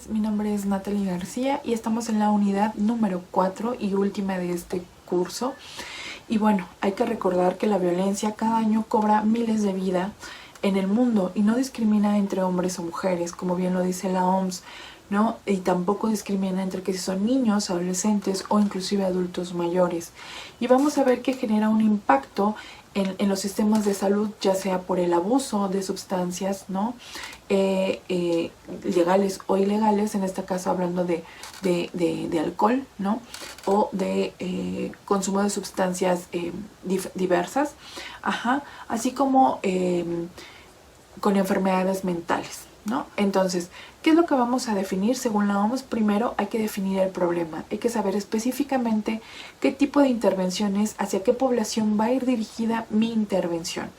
mi nombre es Natalie García y estamos en la unidad número 4 y última de este curso. Y bueno, hay que recordar que la violencia cada año cobra miles de vidas en el mundo y no discrimina entre hombres o mujeres, como bien lo dice la OMS, ¿no? Y tampoco discrimina entre que si son niños, adolescentes o inclusive adultos mayores. Y vamos a ver que genera un impacto en los sistemas de salud, ya sea por el abuso de sustancias, ¿no? Legales o ilegales, en este caso hablando de alcohol, ¿no? O de consumo de sustancias diversas, así como con enfermedades mentales, ¿no? Entonces, ¿qué es lo que vamos a definir según la OMS? Primero hay que definir el problema, hay que saber específicamente qué tipo de intervenciones, hacia qué población va a ir dirigida mi intervención.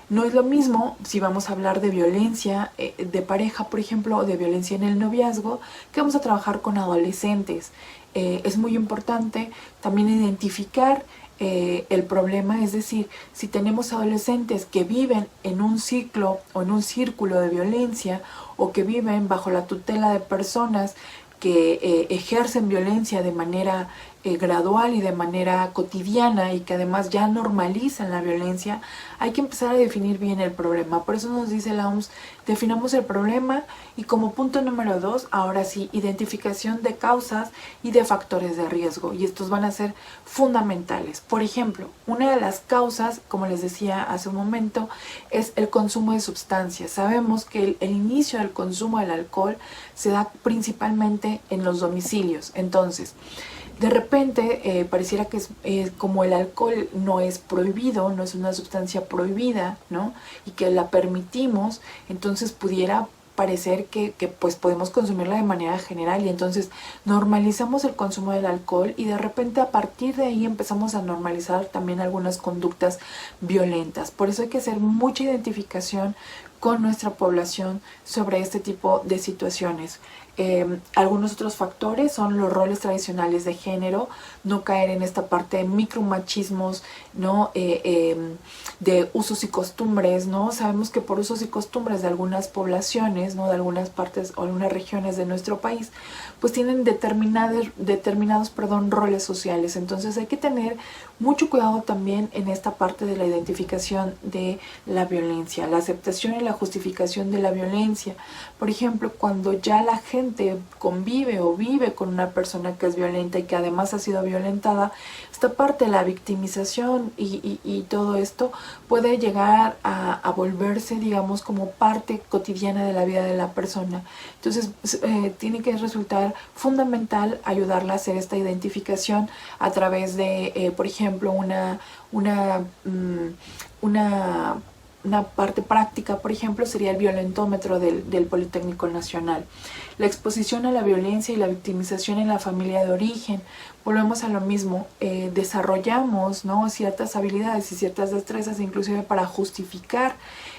No es lo mismo si vamos a hablar de violencia de pareja, por ejemplo, o de violencia en el noviazgo, que vamos a trabajar con adolescentes. Es muy importante también identificar el problema, es decir, si tenemos adolescentes que viven en un ciclo o en un círculo de violencia o que viven bajo la tutela de personas que ejercen violencia de manera gradual y de manera cotidiana y que además ya normalizan la violencia, hay que empezar a definir bien el problema. Por eso nos dice la OMS, definamos el problema y como punto número 2, ahora sí, identificación de causas y de factores de riesgo, y estos van a ser fundamentales. Por ejemplo, una de las causas, como les decía hace un momento, es el consumo de sustancias. Sabemos que el inicio del consumo del alcohol se da principalmente en los domicilios. Entonces, de repente pareciera que como el alcohol no es prohibido, no es una sustancia prohibida, ¿no? Y que la permitimos, entonces pudiera parecer que pues podemos consumirla de manera general y entonces normalizamos el consumo del alcohol y de repente a partir de ahí empezamos a normalizar también algunas conductas violentas. Por eso hay que hacer mucha identificación con nuestra población sobre este tipo de situaciones. Algunos otros factores son los roles tradicionales de género, no caer en esta parte de micromachismos, ¿no? De usos y costumbres, ¿no? Sabemos que por usos y costumbres de algunas poblaciones, ¿no? De algunas partes o algunas regiones de nuestro país, pues tienen determinados roles sociales. Entonces hay que tener mucho cuidado también en esta parte de la identificación de la violencia, la aceptación y la justificación de la violencia. Por ejemplo, cuando ya la gente convive o vive con una persona que es violenta y que además ha sido violentada, esta parte de la victimización y todo esto puede llegar a volverse, digamos, como parte cotidiana de la vida de la persona. Entonces tiene que resultar fundamental ayudarla a hacer esta identificación a través de, por ejemplo, una parte práctica, por ejemplo, sería el violentómetro del Politécnico Nacional. La exposición a la violencia y la victimización en la familia de origen. Volvemos a lo mismo, desarrollamos, ¿no? ciertas habilidades y ciertas destrezas inclusive para justificar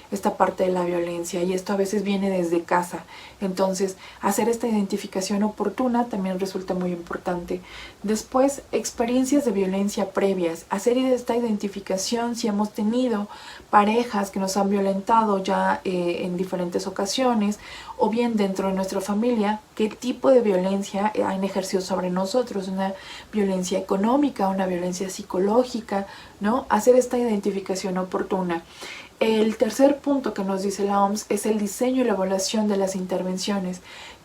esta parte de la violencia, y esto a veces viene desde casa. Entonces, hacer esta identificación oportuna también resulta muy importante. Después, experiencias de violencia previas, hacer esta identificación si hemos tenido parejas que nos han violentado ya en diferentes ocasiones, o bien dentro de nuestra familia, qué tipo de violencia han ejercido sobre nosotros, una violencia económica, una violencia psicológica, ¿no? Hacer esta identificación oportuna. El tercer punto que nos dice la OMS es el diseño y la evaluación de las intervenciones.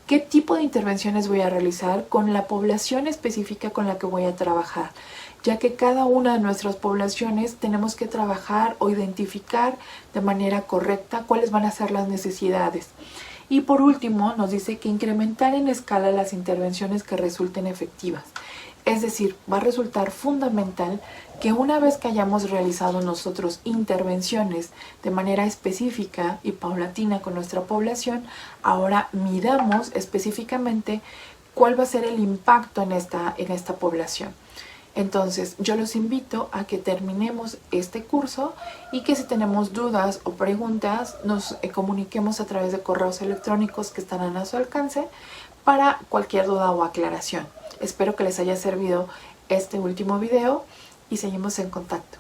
¿Qué tipo de intervenciones voy a realizar con la población específica con la que voy a trabajar? Ya que cada una de nuestras poblaciones tenemos que trabajar o identificar de manera correcta cuáles van a ser las necesidades. Y por último, nos dice que incrementar en escala las intervenciones que resulten efectivas. Es decir, va a resultar fundamental que una vez que hayamos realizado nosotros intervenciones de manera específica y paulatina con nuestra población, ahora midamos específicamente cuál va a ser el impacto en esta población. Entonces, yo los invito a que terminemos este curso y que si tenemos dudas o preguntas, nos comuniquemos a través de correos electrónicos que estarán a su alcance para cualquier duda o aclaración. Espero que les haya servido este último video y seguimos en contacto.